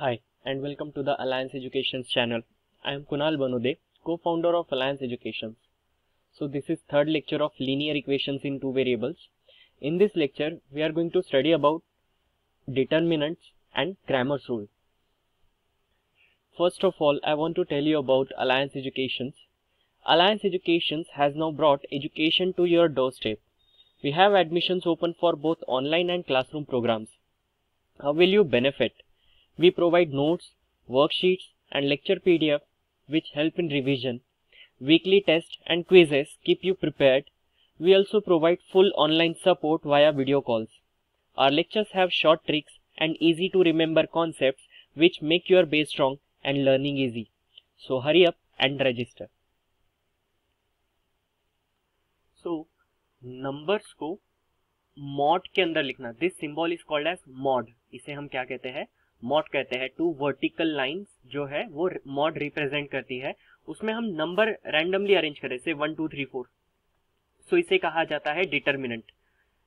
Hi, and welcome to the Alliance Educations channel. I am Kunal Banode, co-founder of Alliance Educations. So this is third lecture of linear equations in two variables. In this lecture, we are going to study about determinants and Cramer's rule. First of all, I want to tell you about Alliance Educations. Alliance Educations has now brought education to your doorstep. We have admissions open for both online and classroom programs. How will you benefit? We provide notes, worksheets and lecture PDF which help in revision. Weekly tests and quizzes keep you prepared. We also provide full online support via video calls. Our lectures have short tricks and easy to remember concepts which make your base strong and learning easy. So hurry up and register. So numbers को mod के अंदर लिखना. This symbol is called as mod. इसे हम क्या कहते हैं? Mod कहते हैं. टू वर्टिकल लाइंस जो है वो मॉड रिप्रेजेंट करती है. उसमें हम नंबर रैंडमली अरेंज करें, से 1 2 3 4. सो इसे कहा जाता है डिटरमिनेंट.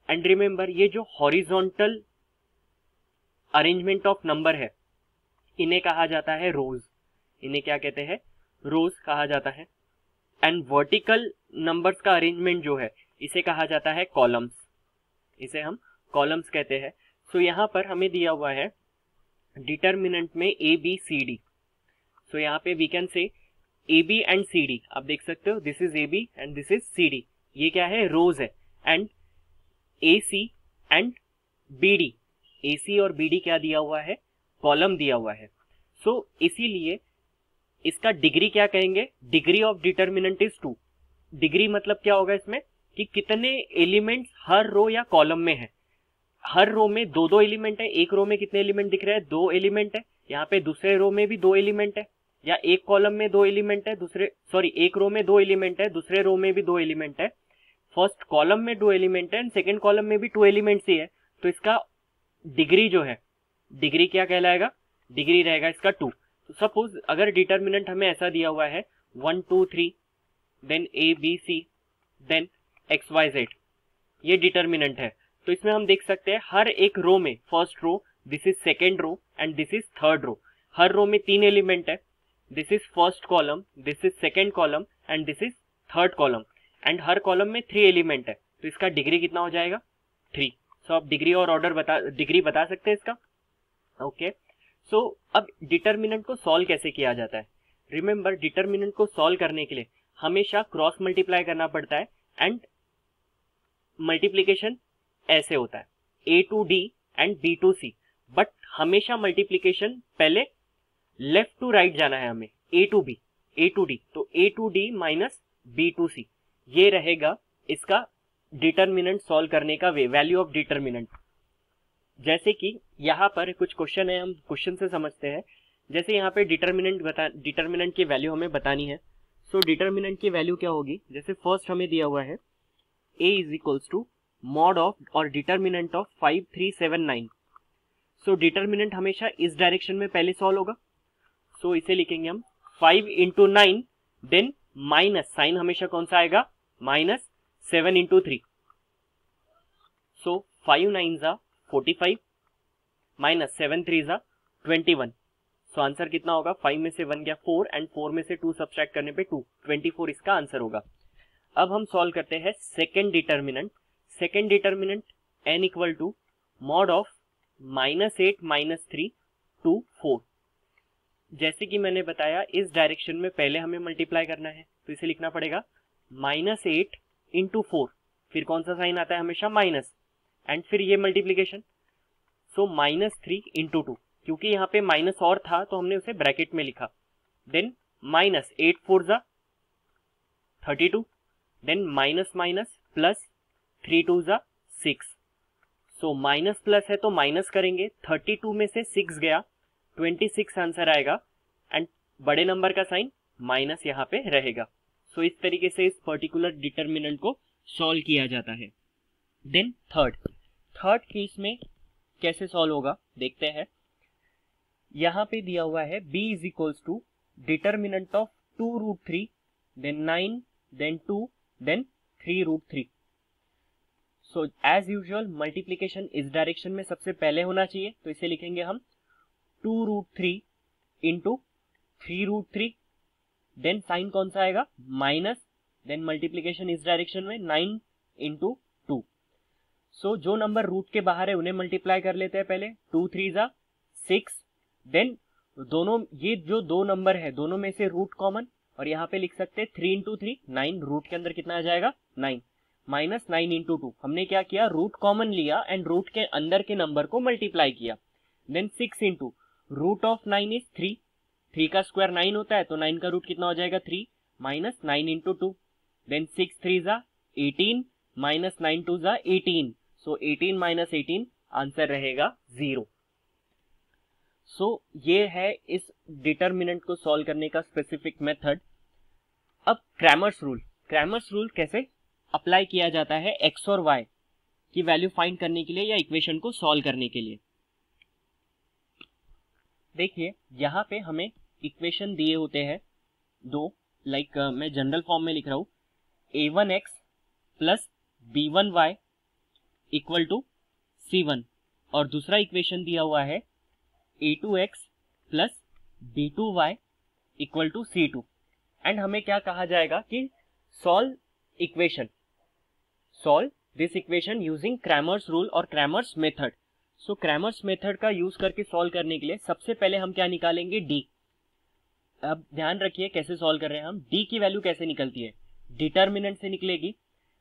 एंड रिमेंबर, ये जो हॉरिजॉन्टल अरेंजमेंट ऑफ नंबर है इन्हें कहा जाता है रोज. इन्हें क्या कहते हैं? रोज कहा जाता है. एंड वर्टिकल नंबर्स का अरेंजमेंट जो है इसे कहा जाता है कॉलम्स. इसे हम कॉलम्स कहते हैं. सो यहाँ पर हमें दिया हुआ है डिटरमिनेंट में ए बी सी डी. सो यहाँ पे we can say A B and C D. आप देख सकते हो, this is A B and this is C D. ये क्या है? रोज है. And A C and B D. A C और बी डी क्या दिया हुआ है? कॉलम दिया हुआ है. सो इसीलिए इसका डिग्री क्या कहेंगे? Degree of determinant is 2. Degree मतलब क्या होगा इसमें कि कितने एलिमेंट्स हर रो या कॉलम में है. हर रो में दो दो एलिमेंट है. एक रो में कितने एलिमेंट दिख रहे हैं? 2 एलिमेंट है. यहाँ पे दूसरे रो में भी 2 एलिमेंट है. या एक कॉलम में 2 एलिमेंट है, एक रो में 2 एलिमेंट है, दूसरे रो में भी 2 एलिमेंट है. फर्स्ट कॉलम में 2 एलिमेंट है एंड सेकेंड कॉलम में भी 2 एलिमेंट्स ही है. तो इसका डिग्री जो है, डिग्री क्या कहलाएगा? डिग्री रहेगा इसका 2. तो सपोज अगर डिटरमिनेंट हमें ऐसा दिया हुआ है 1 2 3 then A B C then X Y Z, ये डिटरमिनेंट है. तो इसमें हम देख सकते हैं हर एक रो में, first row, this is second row and this is third row. हर रो में 3 एलिमेंट है. This is first column, this is second column and this is third column. And हर कॉलम में 3 एलिमेंट है. तो इसका डिग्री कितना हो जाएगा? 3. सो आप डिग्री और ऑर्डर डिग्री बता सकते हैं इसका. ओके. सो अब डिटरमिनेंट को सॉल्व कैसे किया जाता है? रिमेंबर, डिटरमिनेंट को सॉल्व करने के लिए हमेशा क्रॉस मल्टीप्लाई करना पड़ता है. एंड मल्टीप्लीकेशन ऐसे होता है a to d and b to c. But हमेशा मल्टीप्लीकेशन पहले लेफ्ट टू राइट जाना है हमें, a to b, a to d. तो a to d minus b to c, ये रहेगा इसका डिटरमिनेंट सॉल्व करने का वे, वैल्यू ऑफ डिटरमिनेंट. जैसे कि यहाँ पर कुछ क्वेश्चन है, हम क्वेश्चन से समझते हैं. जैसे यहाँ पे डिटरमिनेंट की वैल्यू हमें बतानी है. सो डिटरमिनेंट की वैल्यू क्या होगी? जैसे फर्स्ट हमें दिया हुआ है a is equals to mod of और डिटरमिनेंट ऑफ 5 3 7 9. सो डिटरमिनेंट हमेशा इस डायरेक्शन में पहले सॉल्व होगा. सो इसे लिखेंगे हम 5 इंटू 9 देन माइनस साइन हमेशा कौन सा आएगा? Minus 7 into 3. सो 5 9 जा 45 माइनस 7 3 जा 21. सो आंसर कितना होगा? 5 में से 1 गया 4 एंड 4 में से 2 सब्सट्रैक्ट करने पे 2, 24 इसका आंसर होगा. अब हम सॉल्व करते हैं second determinant. Second determinant n equal to mod of -8 -3 two 4. जैसे कि मैंने बताया इस डायरेक्शन में पहले हमें मल्टीप्लाई करना है, तो इसे लिखना पड़ेगा -8 इंटू 4. फिर कौन सा साइन आता है? हमेशा माइनस. एंड फिर ये मल्टीप्लीकेशन. सो -3 इंटू 2, क्योंकि यहाँ पे माइनस और था तो हमने उसे ब्रैकेट में लिखा. देन -8 4 जा 32. देन माइनस माइनस प्लस 3 2 जा 6. सो माइनस प्लस है तो माइनस करेंगे. 32 में से 6 गया, 26 आंसर आएगा. एंड बड़े नंबर का साइन माइनस यहाँ पे रहेगा. सो इस तरीके से इस पर्टिकुलर डिटरमिनेंट को सॉल्व किया जाता है. देन थर्ड केस में कैसे सॉल्व होगा देखते हैं. यहाँ पे दिया हुआ है b is equals to determinant of 2√3 then 9 then 2 then 3√3. So as usual multiplication इस डायरेक्शन में सबसे पहले होना चाहिए, तो इसे लिखेंगे हम 2√3 इंटू 3√3, देन साइन कौन सा आएगा, माइनस, देन मल्टीप्लीकेशन इस डायरेक्शन में 9 इंटू 2। सो जो नंबर रूट के बाहर है उन्हें मल्टीप्लाई कर लेते हैं पहले, 2 3 जा 6, देन दोनों ये जो दो नंबर है दोनों में से रूट कॉमन, और यहाँ पे लिख सकते हैं 3 इंटू 3 9, रूट के अंदर कितना आ जाएगा 9, माइनस 9 इंटू 2, हमने क्या किया, रूट कॉमन लिया एंड रूट के अंदर के नंबर को मल्टीप्लाई किया, then 6 into root of 9 is 3, 3 का स्क्वायर 9 होता है, तो 9 का रूट कितना हो जाएगा 3, माइनस 9 इंटू 2, देन 6 3 जा 18, माइनस 9 2 जा 18, सो 18 माइनस 18 आंसर रहेगा 0। सो ये है इस डिटर्मिनेंट को सॉल्व करने का स्पेसिफिक मेथड। अब क्रैमर्स रूल कैसे अप्लाई किया जाता है एक्स और वाई की वैल्यू फाइंड करने के लिए या इक्वेशन को सॉल्व करने के लिए। देखिए यहाँ पे हमें इक्वेशन दिए होते हैं दो, लाइक मैं जनरल फॉर्म में लिख रहा हूं, a1x plus b1y equal to c1, और दूसरा इक्वेशन दिया हुआ है a2x plus b2y equal to c2, and हमें क्या कहा जाएगा कि solve this equation using Cramer's rule और क्रैमर्स मेथड। सो क्रैमर्स मेथड का यूज करके सॉल्व करने के लिए सबसे पहले हम क्या निकालेंगे, d। अब ध्यान रखिए कैसे सॉल्व कर रहे हैं हम, d की वैल्यू कैसे निकलती है, डिटर्मिनेंट से निकलेगी।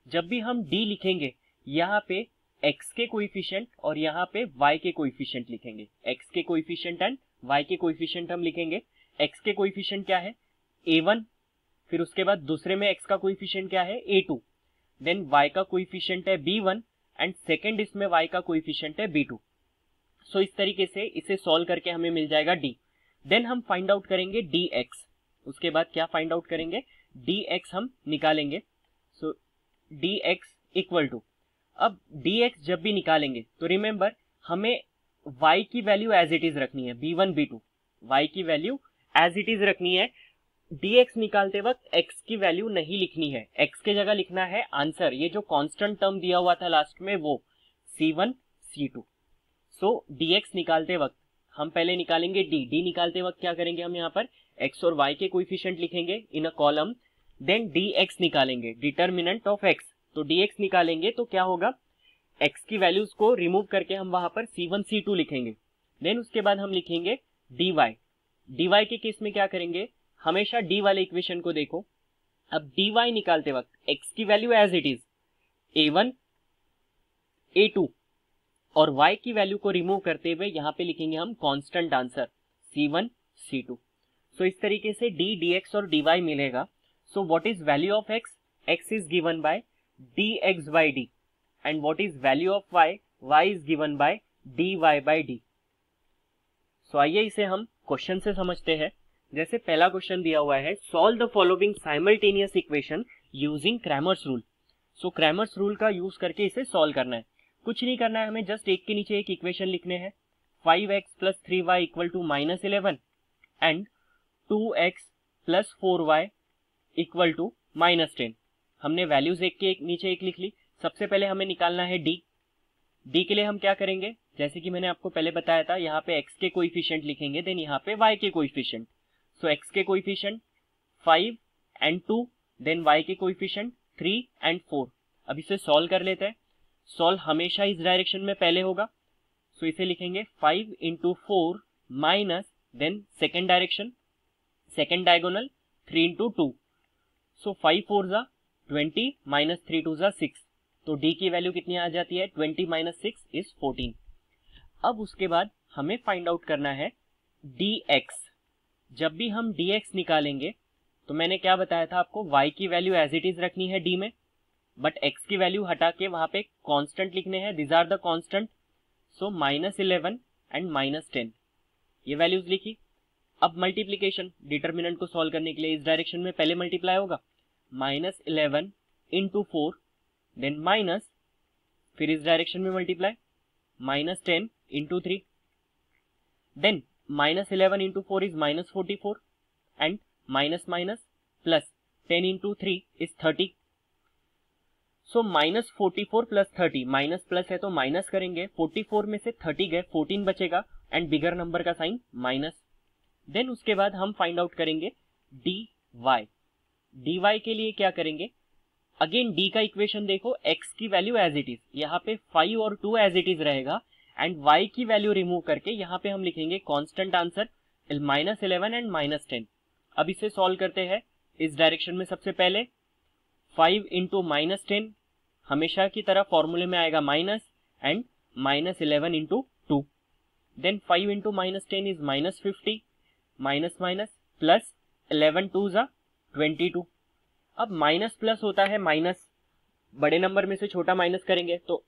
जब भी हम d लिखेंगे यहाँ पे x के कोएफिशिएंट और यहाँ पे y के कोएफिशिएंट लिखेंगे, x के कोएफिशिएंट एंड y के कोएफिशिएंट हम लिखेंगे। x के कोएफिशिएंट क्या है a1, फिर उसके बाद दूसरे में x का कोएफिशिएंट क्या है a2, देन y का कोएफिशिएंट है b1 एंड सेकंड इसमें y का कोएफिशिएंट है b2। सो इस तरीके से इसे सॉल्व करके हमें मिल जाएगा d। देन हम फाइंड आउट करेंगे dx, उसके बाद क्या फाइंड आउट करेंगे, dx हम निकालेंगे। सो dx इक्वल टू, अब dx जब भी निकालेंगे तो रिमेंबर हमें y की वैल्यू एज इट इज रखनी है, b1 b2 y की वैल्यू एज इट इज रखनी है। dx निकालते वक्त x की वैल्यू नहीं लिखनी है, x के जगह लिखना है आंसर, ये जो कांस्टेंट टर्म दिया हुआ था लास्ट में वो c1 c2। सो dx निकालते वक्त हम पहले निकालेंगे d निकालते वक्त क्या करेंगे, हम यहाँ पर x और y के कोएफिशिएंट लिखेंगे इन अ कॉलम, देन dx निकालेंगे, डिटर्मिनेंट ऑफ x, तो dx निकालेंगे तो क्या होगा, x की वैल्यूज को रिमूव करके हम वहां पर c1 c2 लिखेंगे। देन उसके बाद हम लिखेंगे dy के केस में क्या करेंगे, हमेशा d वाले इक्वेशन को देखो, अब dy निकालते वक्त x की value as it is a1 a2 और y की वैल्यू को रिमूव करते हुए यहाँ पे लिखेंगे हम कांस्टेंट आंसर c1 c2। सो इस तरीके से d dx और dy मिलेगा। So what is value of x, x is given by dx by d, and what is value of y, y is given by dy by d। सो आइए इसे हम question से समझते हैं। जैसे पहला क्वेश्चन दिया हुआ है, solve the following simultaneous equation using Cramer's rule. So Cramer's rule का यूज करके इसे सॉल्व करना है, कुछ नहीं करना है हमें, जस्ट एक के नीचे एक इक्वेशन लिखने हैं। 5x plus 3y equal to -11 and 2x plus 4y equal to -10। हमने वैल्यूज एक के नीचे एक लिख ली। सबसे पहले हमें निकालना है d के लिए हम क्या करेंगे, जैसे कि मैंने आपको पहले बताया था, यहाँ पे x के कोएफिशिएंट लिखेंगे, देन यहाँ पे y के कोएफिशिएंट। सो x के कोएफिशिएंट 5 एंड 2, देन y के कोएफिशिएंट 3 एंड 4। अब इसे सॉल्व कर लेते हैं। सॉल्व हमेशा इस डायरेक्शन में पहले होगा, सो इसे लिखेंगे 5 into 4 minus, then second direction, second diagonal 3 into 2। So 5 4 जा 20 माइनस 3 2 जा 6, तो d की वैल्यू कितनी आ जाती है, 20 माइनस 6 इज 14। अब उसके बाद हमें फाइंड आउट करना है dx। जब भी हम dx निकालेंगे तो मैंने क्या बताया था आपको, y की वैल्यू एज इट इज रखनी है d में, बट x की वैल्यू हटा के वहां पे कांस्टेंट लिखने हैं, this are the constant. So -11 and -10 ये वैल्यूज लिखी। अब मल्टीप्लीकेशन, डिटर्मिनेंट को सॉल्व करने के लिए इस डायरेक्शन में पहले मल्टीप्लाई होगा, -11 इंटू 4, देन माइनस, फिर इस डायरेक्शन में multiply, -10 into 3, then -11 into 4 is -44 and minus minus plus 10 into 3 is 30। So -44 plus 30, minus plus है तो माइनस करेंगे, 44 में से 30 गए, 14 बचेगा, एंड बिगर नंबर का साइन माइनस। देन उसके बाद हम फाइंड आउट करेंगे dy। dy के लिए क्या करेंगे, अगेन d का इक्वेशन देखो, x की वैल्यू एज इट इज, यहाँ पे 5 और 2 एज इट इज रहेगा एंड y की वैल्यू रिमूव करके यहाँ पे हम लिखेंगे कांस्टेंट आंसर -11 एंड -10। अब इसे सॉल्व करते हैं इस डायरेक्शन में। सबसे पहले 5 इंटू -10 हमेशा की तरह फॉर्मूले में आएगा minus and -11 into 2। Then 5 into -10 is -50 minus minus plus 11 2 जा 22। अब माइनस प्लस होता है माइनस, बड़े नंबर में से छोटा माइनस करेंगे तो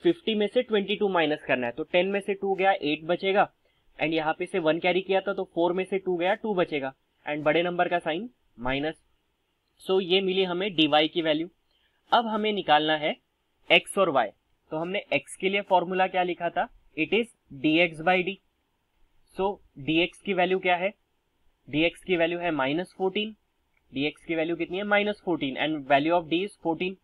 50 में से 22 माइनस करना है, तो 10 में से 2 गया 8 बचेगा एंड यहाँ पे से 1 कैरी किया था तो 4 में से 2 गया 2 बचेगा एंड बड़े नंबर का साइन माइनस। सो ये मिली हमें dy की वैल्यू। अब हमें निकालना है x और y। तो हमने x के लिए फॉर्मूला क्या लिखा था, it is dx by D. So dx की वैल्यू क्या है, dx की वैल्यू है -14। dx की वैल्यू कितनी है, -14 and value of d is 14।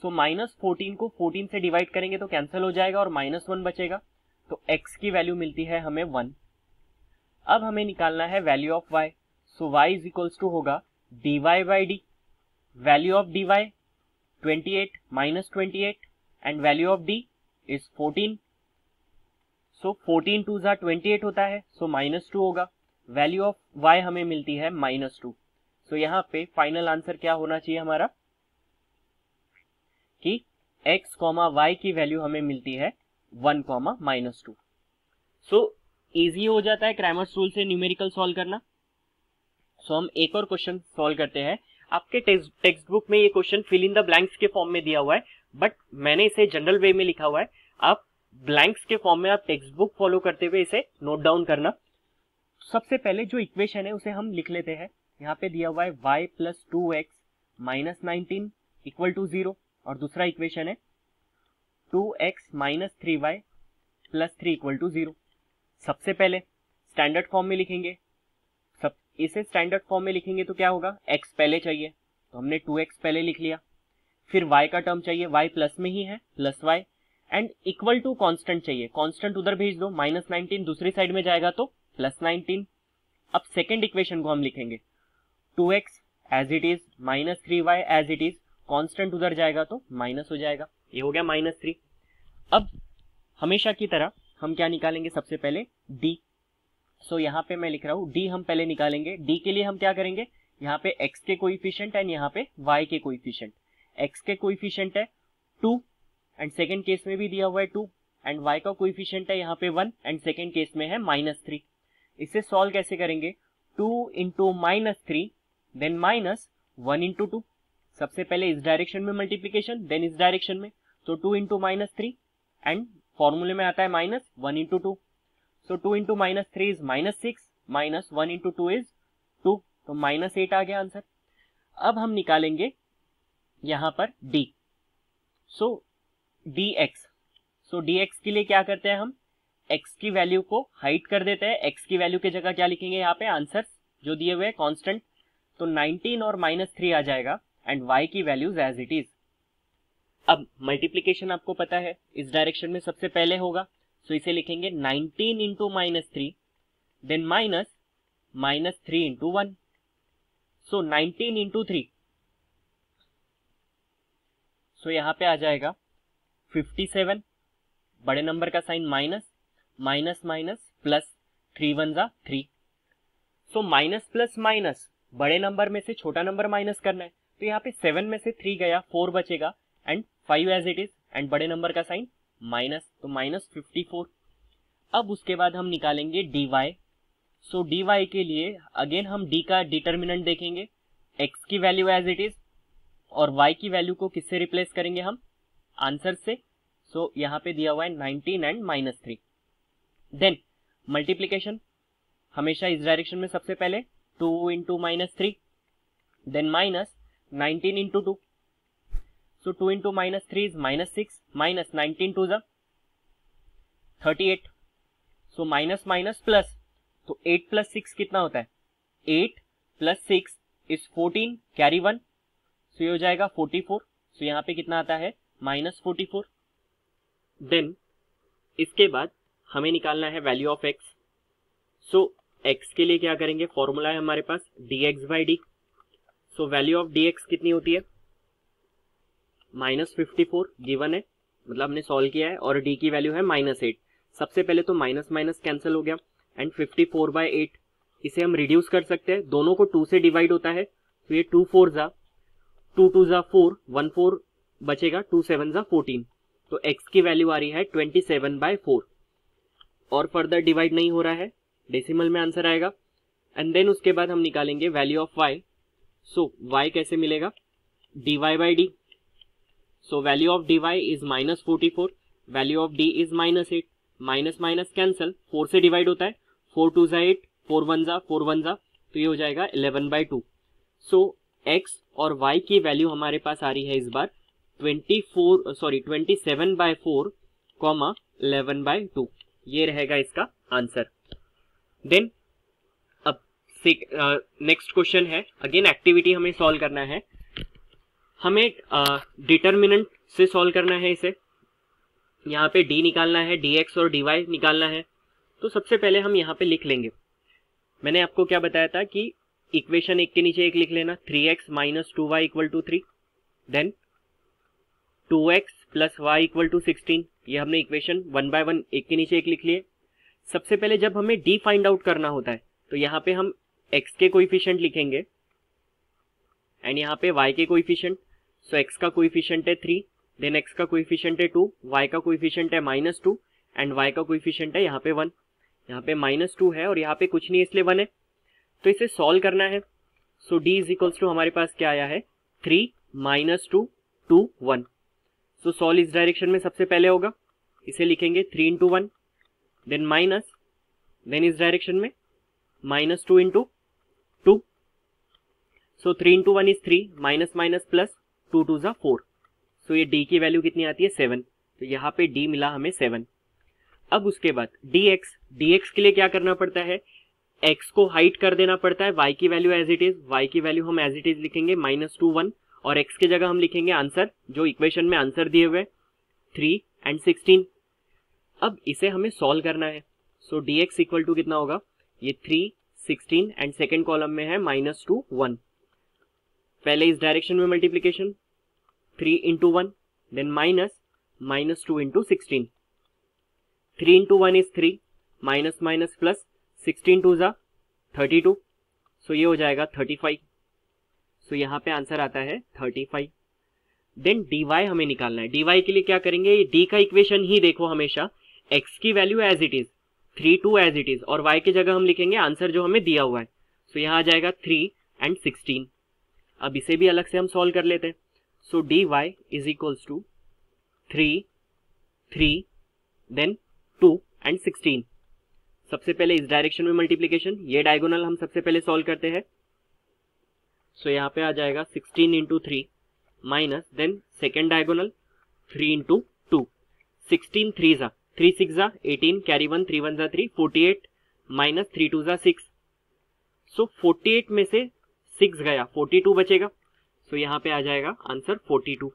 So -14 को 14 से डिवाइड करेंगे तो कैंसिल हो जाएगा और -1 बचेगा, तो x की वैल्यू मिलती है हमें 1। अब हमें निकालना है value of y। So y is equals to होगा dy by D. Value of dy 28 -28 and value of d is 14। So 14 2 जा 28 होता है, सो -2 होगा। वैल्यू ऑफ y हमें मिलती है -2। सो यहाँ पे फाइनल आंसर क्या होना चाहिए हमारा कि x, y की वैल्यू हमें मिलती है 1, -2। सो इजी हो जाता है क्रैमर्स रूल से न्यूमेरिकल सॉल्व करना। सो हम एक और क्वेश्चन सॉल्व करते हैं। आपके टेक्स्ट बुक में ये question fill in the blanks के फॉर्म में दिया हुआ है, बट मैंने इसे जनरल वे में लिखा हुआ है। आप ब्लैंक्स के फॉर्म में आप टेक्स्ट बुक फॉलो करते हुए इसे नोट डाउन करना। सबसे पहले जो इक्वेशन है उसे हम लिख लेते हैं। यहाँ पे दिया हुआ है y plus 2x minus 19 equal to 0 और दूसरा इक्वेशन है 2x minus 3y plus 3 equal to 0। सबसे पहले स्टैंडर्ड फॉर्म में लिखेंगे, इसे स्टैंडर्ड फॉर्म में लिखेंगे तो क्या होगा, x पहले चाहिए तो हमने 2x पहले लिख लिया, फिर y का टर्म चाहिए, y प्लस में ही है plus y and equal to constant चाहिए, कांस्टेंट उधर भेज दो, -19 दूसरी साइड में जाएगा तो +19। अब सेकेंड इक्वेशन को हम लिखेंगे 2x as it is -3y as it is, constant उधर जाएगा तो माइनस हो जाएगा, ये हो गया -3। अब हमेशा की तरह हम क्या निकालेंगे, सबसे पहले d। सो यहाँ पे मैं लिख रहा हूँ d हम पहले निकालेंगे। d के लिए हम क्या करेंगे, यहाँ पे x के कोएफिशिएंट एंड यहाँ पे y के कोएफिशिएंट। x के कोएफिशिएंट है 2 एंड सेकेंड केस में भी दिया हुआ है 2 एंड y का कोएफिशिएंट है यहाँ पे 1 एंड सेकेंड केस में है -3। इसे सॉल्व कैसे करेंगे, 2 इंटू -3 देन -1 इंटू 2। सबसे पहले इस डायरेक्शन में मल्टीप्लीकेशन देन इस डायरेक्शन में, तो 2 इंटू -3 एंड फॉर्मूले में आता है -1 into 2। So 2 into -3 is -6 -1 into 2 is 2, तो -8 आ गया आंसर। अब हम निकालेंगे यहाँ पर d। सो dx, सो dx के लिए क्या करते हैं हम, x की वैल्यू को हाइड कर देते हैं। x की वैल्यू की जगह क्या लिखेंगे, यहाँ पे आंसर जो दिए हुए कांस्टेंट, तो 19 और -3 आ जाएगा एंड y की वैल्यूज एज इट इज। अब मल्टीप्लीकेशन आपको पता है इस डायरेक्शन में सबसे पहले होगा, सो इसे लिखेंगे 19 इंटू -3 देन -3 इंटू 1। सो 19 इंटू 3, सो यहाँ पे आ जाएगा 57, बड़े नंबर का साइन माइनस प्लस 3 1 जा 3। सो माइनस प्लस माइनस, बड़े नंबर में से छोटा नंबर माइनस करना है, तो यहाँ पे 7 में से 3 गया 4 बचेगा and 5 as it is and बड़े नंबर का साइन माइनस, तो -54। अब उसके बाद हम निकालेंगे dy। सो dy के लिए अगेन हम d का डिटर्मिनेंट देखेंगे, x की वैल्यू एज इट इज और y की वैल्यू को किससे रिप्लेस करेंगे हम, आंसर से। सो यहाँ पे दिया हुआ है 19 एंड -3। देन मल्टीप्लीकेशन हमेशा इस डायरेक्शन में सबसे पहले 2 into -3 then -19 into 2। So 2 into -3 is -6 -19 2 जा 38। सो माइनस माइनस प्लस, तो 8 प्लस 6 कितना होता है, 8 प्लस 6 इज 14 कैरी 1, सो ये हो जाएगा 44। सो यहाँ पे कितना आता है, -44। देन इसके बाद हमें निकालना है value of x. So x के लिए क्या करेंगे, फॉर्मूला है हमारे पास dx/d। So value of dx कितनी होती है, -54 गिवन है, मतलब हमने सॉल्व किया है, और d की वैल्यू है -8। सबसे पहले तो माइनस माइनस कैंसिल हो गया, एंड 54/8 इसे हम रिड्यूस कर सकते हैं, दोनों को 2 से डिवाइड होता है, तो ये 2 4 जा 2 2 जा 4, 1 4 बचेगा, 2 7 जा 14। तो x की वैल्यू आ रही है 27/4, और फर्दर डिवाइड नहीं हो रहा है, डेसिमल में आंसर आएगा। एंड देन उसके बाद हम निकालेंगे value of y। So y कैसे मिलेगा, dy/d। So value of dy is -44, value of d is -8, minus minus cancel, 4 से डिवाइड होता है, 4 2 जा 8, 4 1 जा 4 1 जा, तो ये हो जाएगा 11/2। सो x और y की वैल्यू हमारे पास आ रही है इस बार 27/4, 11/2, ये रहेगा इसका आंसर। देन अब नेक्स्ट क्वेश्चन है, अगेन एक्टिविटी हमें सॉल्व करना है, हमें डिटर्मिनेंट से सॉल्व करना है इसे। यहाँ पे d निकालना है, dx और dy निकालना है। तो सबसे पहले हम यहाँ पे लिख लेंगे, मैंने आपको क्या बताया था कि इक्वेशन एक के नीचे एक लिख लेना, 3x - 2y = 3, then 2x + y = 16, ये हमने इक्वेशन 1 बाय 1 एक के नीचे एक लिख लिए। सबसे पहले जब हमें d फाइंड आउट करना होता है तो यहाँ पे हम x के कोएफिशिएंट लिखेंगे एंड यहाँ पे y के कोएफिशिएंट। सो x का कोएफिशिएंट है 3, देन x का कोएफिशिएंट है 2, y का कोएफिशिएंट है -2 एंड y का कोएफिशिएंट है यहाँ पे 1। यहाँ पे -2 है और यहाँ पे कुछ नहीं, इसलिए 1 है, तो इसे सॉल्व करना है। सो d = हमारे पास क्या आया है, 3 - 2 2 1। सो सॉल्व इस डायरेक्शन में सबसे पहले होगा, इसे लिखेंगे 3 × 1, देन माइनस, देन इस डायरेक्शन में -2 × 2। सो 3 × 1 इज 3, माइनस माइनस प्लस, 2 2 जा 4। सो ये d की वैल्यू कितनी आती है, 7। तो यहाँ पे d मिला हमें 7। अब उसके बाद dx के लिए क्या करना पड़ता है, x को हाइड कर देना पड़ता है, y की value as it is, y की वैल्यू हम एज इट इज लिखेंगे -2 1, और x की जगह हम लिखेंगे आंसर, जो इक्वेशन में आंसर दिए हुए 3 एंड 16। अब इसे हमें सॉल्व करना है। सो dx = कितना होगा, ये 3 16 एंड सेकेंड कॉलम में है -2 1। पहले इस डायरेक्शन में multiplication, 3 × 1, then -2 × 16, 3 × 1 is 3, minus minus plus, 16 2 जा 32। सो ये हो जाएगा 35। सो यहाँ पे आंसर आता है 35। देन dy हमें निकालना है, dy के लिए क्या करेंगे, ये d का इक्वेशन ही देखो हमेशा, x की value as it is, 3 2 as it is, और y की जगह हम लिखेंगे आंसर जो हमें दिया हुआ है। सो यहाँ आ जाएगा 3 एंड 16। अब इसे भी अलग से हम सॉल्व कर लेते हैं। सो dy = 3 3 देन 2 एंड 16। सबसे पहले इस डायरेक्शन में मल्टीप्लीकेशन, ये डायगोनल हम सबसे पहले सॉल्व करते हैं। सो यहाँ पे आ जाएगा 16 × 3 माइनस, देन सेकेंड डायगोनल 3 × 2, 16 3 जा 3 6 जा 18, कैरी 1 3 1 जा 3, 48 माइनस 3 2 जा 6। सो 48 में से 6 गया, 42 बचेगा। सो यहाँ पे आ जाएगा आंसर 42।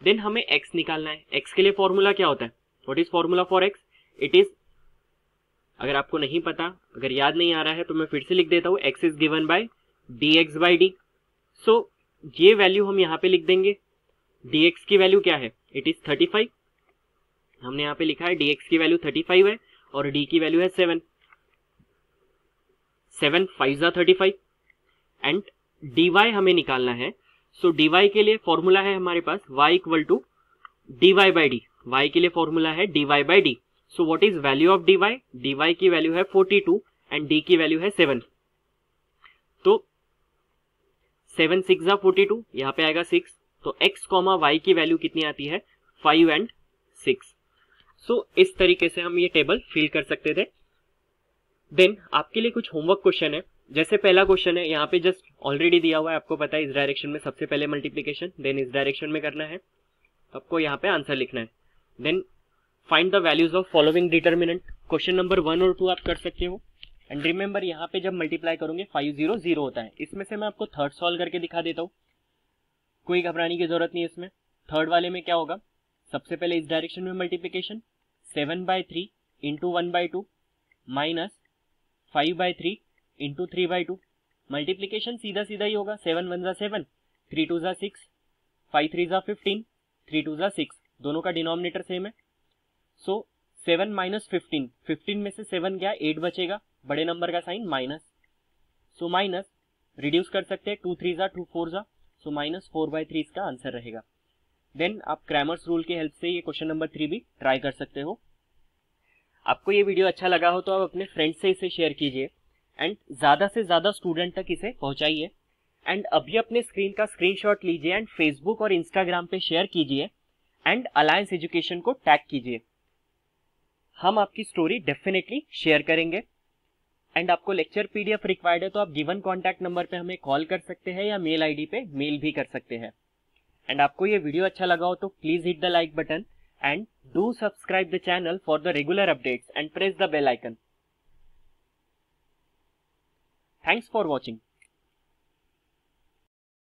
देन हमें x निकालना है, x के लिए फॉर्मूला क्या होता है, what is formula for x, it is, अगर आपको नहीं पता, अगर याद नहीं आ रहा है तो मैं फिर से लिख देता हूँ, x is given by dx/d। सो ये वैल्यू हम यहाँ पे लिख देंगे, dx की वैल्यू क्या है, इट इज 35, हमने यहाँ पे लिखा है dx की वैल्यू 35 है और d की वैल्यू है 7, 7 5 जा 35, एंड dy हमें निकालना है। सो dy के लिए फॉर्मूला है हमारे पास y = dy/d, y के लिए फॉर्मूला है dy/d। So what is value of dy, dy की वैल्यू है 42 एंड d की वैल्यू है 7। तो 7 6 जा 42, यहाँ पे आएगा 6, तो x, y की वैल्यू कितनी आती है, 5 एंड 6। सो इस तरीके से हम ये टेबल फिल कर सकते थे। देन आपके लिए कुछ होमवर्क क्वेश्चन है, जैसे पहला क्वेश्चन है, यहाँ पे जस्ट ऑलरेडी दिया हुआ है, आपको पता है इस डायरेक्शन में सबसे पहले मल्टीप्लीकेशन, देन इस डायरेक्शन में करना है, आपको यहाँ पे आंसर लिखना है। Then find the values of following determinant, question number 1 और 2 आप कर सकते हो। एंड रिमेंबर यहाँ पे जब मल्टीप्लाई करोगे 5 0 0 होता है। इसमें से मैं आपको थर्ड सॉल्व करके दिखा देता हूँ, कोई घबराने की जरूरत नहीं है। इसमें थर्ड वाले में क्या होगा, सबसे पहले इस डायरेक्शन में multiplication, 7/3 into 1/2 minus 5/3 into 3/2। Multiplication सीधा सीधा ही होगा, 7 1 7, 3 2 6, 5 3 15, 3 2 6, दोनों का डिनोमिनेटर सेम है। सो 7 माइनस 15, 15 में से 7 गया, 8 बचेगा, बड़े नंबर का sign minus. So minus reduce कर सकते हैं, 2 3 2 4 सो माइनस 4/3 इसका आंसर रहेगा। देन आप क्रैमर्स रूल की हेल्प से ये क्वेश्चन नंबर 3 भी ट्राई कर सकते हो। आपको ये वीडियो अच्छा लगा हो तो आप अपने फ्रेंड्स से इसे शेयर कीजिए एंड ज़्यादा से ज़्यादा स्टूडेंट तक इसे पहुंचाइए। एंड अभी अपने स्क्रीन का स्क्रीनशॉट लीजिए एंड फेसबुक और इंस्टाग्राम पे शेयर कीजिए एंड अलायंस एजुकेशन को टैग कीजिए। हम आपकी स्टोरी डेफिनेटली शेयर करेंगे। एंड आपको लेक्चर पीडीएफ रिक्वायर्ड है तो आप गिवन कॉन्टैक्ट नंबर पे हमें कॉल कर सकते हैं या मेल आईडी पे मेल भी कर सकते हैं। एंड आपको ये वीडियो अच्छा लगा हो तो please hit the like button and do subscribe the channel for the regular updates and press the bell icon. Thanks for watching.